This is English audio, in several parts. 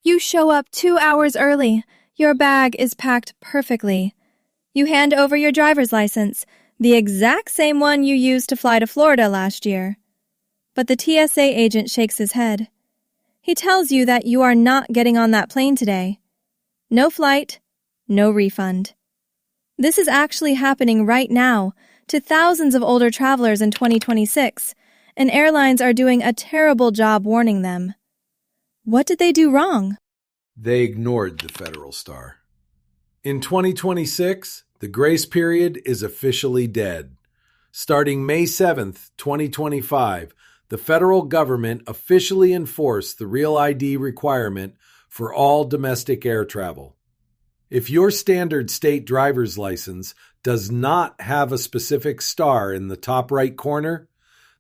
You show up 2 hours early. Your bag is packed perfectly. You hand over your driver's license, the exact same one you used to fly to Florida last year. But the TSA agent shakes his head. He tells you that you are not getting on that plane today. No flight, no refund. This is actually happening right now to thousands of older travelers in 2026, and airlines are doing a terrible job warning them. What did they do wrong? They ignored the Federal Star. In 2026, the grace period is officially dead. Starting May 7th, 2025, the federal government officially enforced the Real ID requirement for all domestic air travel. If your standard state driver's license does not have a specific star in the top right corner,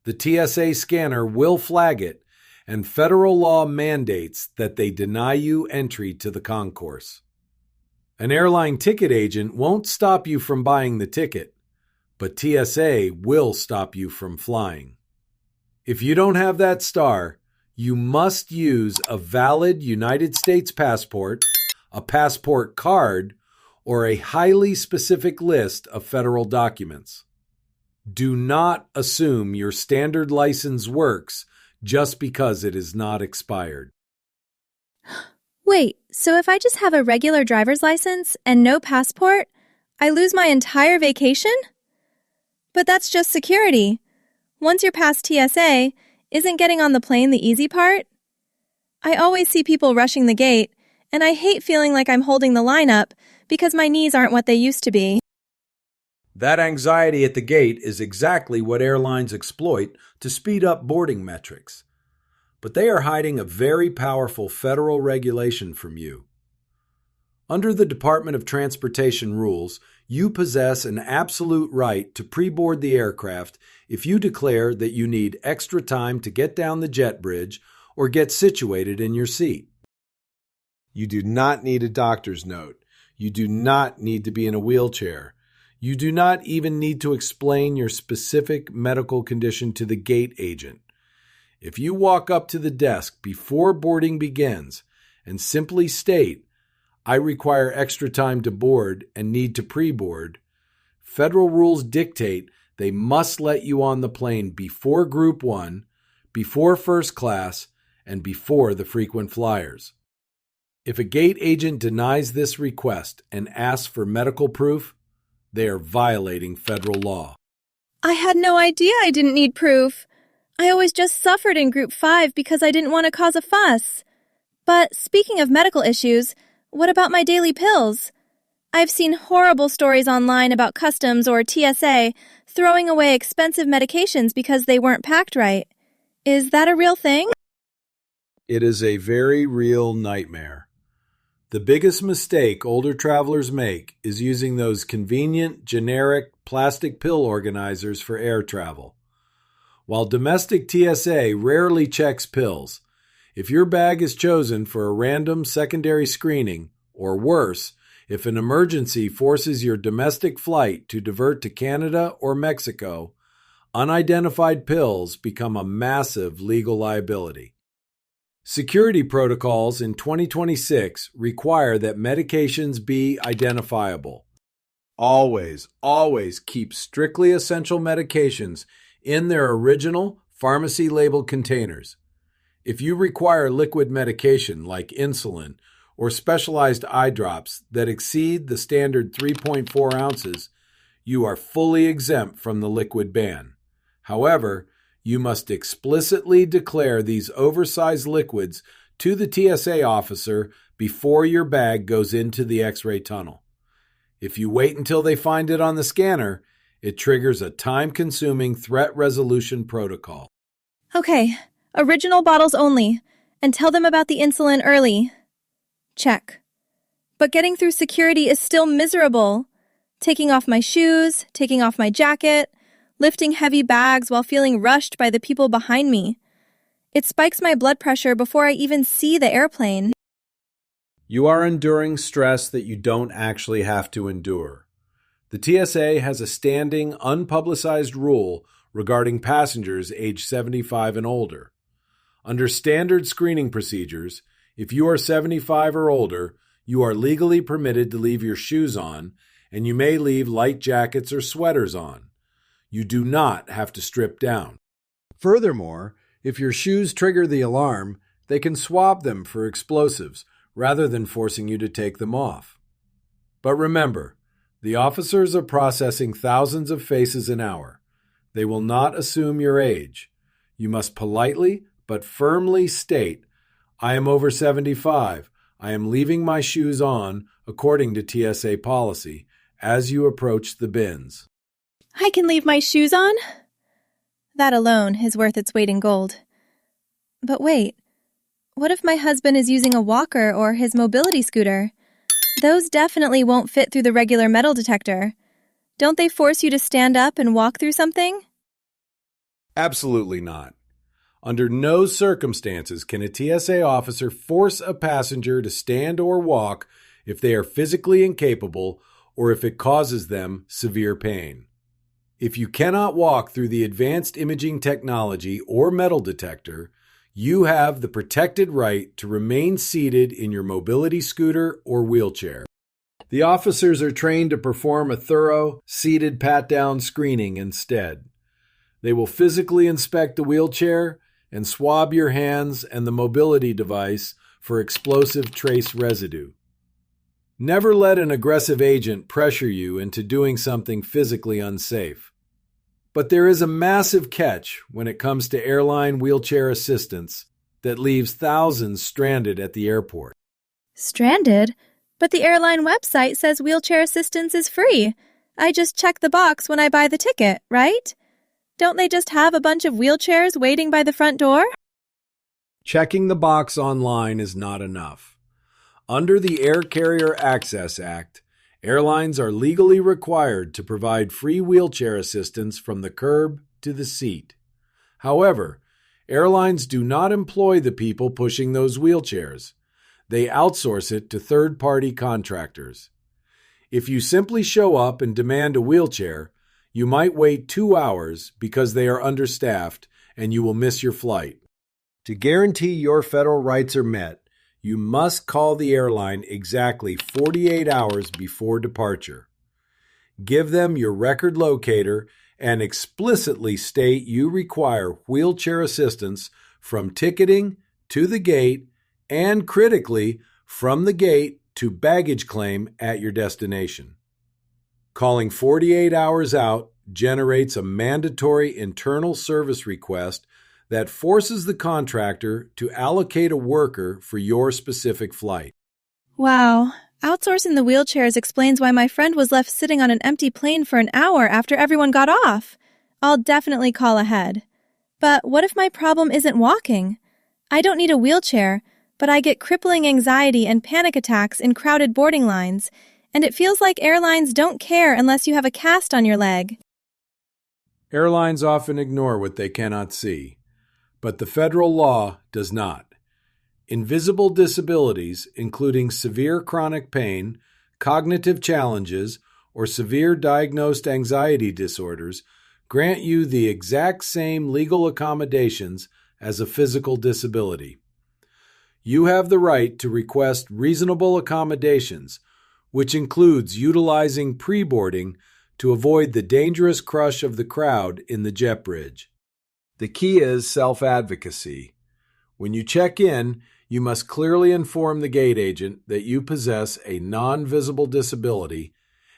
the TSA scanner will flag it, and federal law mandates that they deny you entry to the concourse. An airline ticket agent won't stop you from buying the ticket, but TSA will stop you from flying. If you don't have that star, you must use a valid United States passport, a passport card, or a highly specific list of federal documents. Do not assume your standard license works just because it is not expired. Wait, so if I just have a regular driver's license and no passport, I lose my entire vacation? But that's just security. Once you're past TSA, isn't getting on the plane the easy part? I always see people rushing the gate, and I hate feeling like I'm holding the line up because my knees aren't what they used to be. That anxiety at the gate is exactly what airlines exploit to speed up boarding metrics. But they are hiding a very powerful federal regulation from you. Under the Department of Transportation rules, you possess an absolute right to pre-board the aircraft if you declare that you need extra time to get down the jet bridge or get situated in your seat. You do not need a doctor's note. You do not need to be in a wheelchair. You do not even need to explain your specific medical condition to the gate agent. If you walk up to the desk before boarding begins and simply state, "I require extra time to board and need to pre-board," federal rules dictate they must let you on the plane before Group 1, before first class, and before the frequent flyers. If a gate agent denies this request and asks for medical proof, they are violating federal law. I had no idea I didn't need proof. I always just suffered in Group 5 because I didn't want to cause a fuss. But speaking of medical issues, what about my daily pills? I've seen horrible stories online about customs or TSA throwing away expensive medications because they weren't packed right. Is that a real thing? It is a very real nightmare. The biggest mistake older travelers make is using those convenient, generic plastic pill organizers for air travel. While domestic TSA rarely checks pills, if your bag is chosen for a random secondary screening, or worse, if an emergency forces your domestic flight to divert to Canada or Mexico, unidentified pills become a massive legal liability. Security protocols in 2026 require that medications be identifiable. Always keep strictly essential medications in their original pharmacy-labeled containers. If you require liquid medication like insulin or specialized eye drops that exceed the standard 3.4 ounces, you are fully exempt from the liquid ban. However, you must explicitly declare these oversized liquids to the TSA officer before your bag goes into the X-ray tunnel. If you wait until they find it on the scanner, it triggers a time-consuming threat resolution protocol. Okay, original bottles only, and tell them about the insulin early. Check. But getting through security is still miserable. Taking off my shoes, taking off my jacket, lifting heavy bags while feeling rushed by the people behind me. It spikes my blood pressure before I even see the airplane. You are enduring stress that you don't actually have to endure. The TSA has a standing, unpublicized rule regarding passengers age 75 and older. Under standard screening procedures, If you are 75 or older, you are legally permitted to leave your shoes on, and you may leave light jackets or sweaters on. You do not have to strip down. Furthermore, if your shoes trigger the alarm, they can swap them for explosives rather than forcing you to take them off. But remember, the officers are processing thousands of faces an hour. They will not assume your age. You must politely but firmly state, "I am over 75. I am leaving my shoes on according to TSA policy," as you approach the bins. I can leave my shoes on? That alone is worth its weight in gold. But wait, what if my husband is using a walker or his mobility scooter? Those definitely won't fit through the regular metal detector. Don't they force you to stand up and walk through something? Absolutely not. Under no circumstances can a TSA officer force a passenger to stand or walk if they are physically incapable or if it causes them severe pain. If you cannot walk through the advanced imaging technology or metal detector, you have the protected right to remain seated in your mobility scooter or wheelchair. The officers are trained to perform a thorough, seated pat-down screening instead. They will physically inspect the wheelchair and swab your hands and the mobility device for explosive trace residue. Never let an aggressive agent pressure you into doing something physically unsafe. But there is a massive catch when it comes to airline wheelchair assistance that leaves thousands stranded at the airport. Stranded? But the airline website says wheelchair assistance is free. I just check the box when I buy the ticket, right? Don't they just have a bunch of wheelchairs waiting by the front door? Checking the box online is not enough. Under the Air Carrier Access Act, airlines are legally required to provide free wheelchair assistance from the curb to the seat. However, airlines do not employ the people pushing those wheelchairs. They outsource it to third-party contractors. If you simply show up and demand a wheelchair, you might wait 2 hours because they are understaffed and you will miss your flight. To guarantee your federal rights are met, you must call the airline exactly 48 hours before departure. Give them your record locator and explicitly state you require wheelchair assistance from ticketing to the gate and, critically, from the gate to baggage claim at your destination. Calling 48 hours out generates a mandatory internal service request that forces the contractor to allocate a worker for your specific flight. Wow, outsourcing the wheelchairs explains why my friend was left sitting on an empty plane for an hour after everyone got off. I'll definitely call ahead. But what if my problem isn't walking? I don't need a wheelchair, but I get crippling anxiety and panic attacks in crowded boarding lines, and it feels like airlines don't care unless you have a cast on your leg. Airlines often ignore what they cannot see, but the federal law does not. Invisible disabilities, including severe chronic pain, cognitive challenges, or severe diagnosed anxiety disorders, grant you the exact same legal accommodations as a physical disability. You have the right to request reasonable accommodations, which includes utilizing pre-boarding to avoid the dangerous crush of the crowd in the jet bridge. The key is self-advocacy. When you check in, you must clearly inform the gate agent that you possess a non-visible disability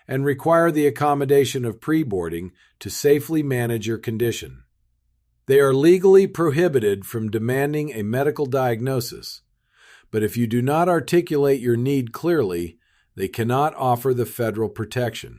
and require the accommodation of pre-boarding to safely manage your condition. They are legally prohibited from demanding a medical diagnosis, but if you do not articulate your need clearly, they cannot offer the federal protection.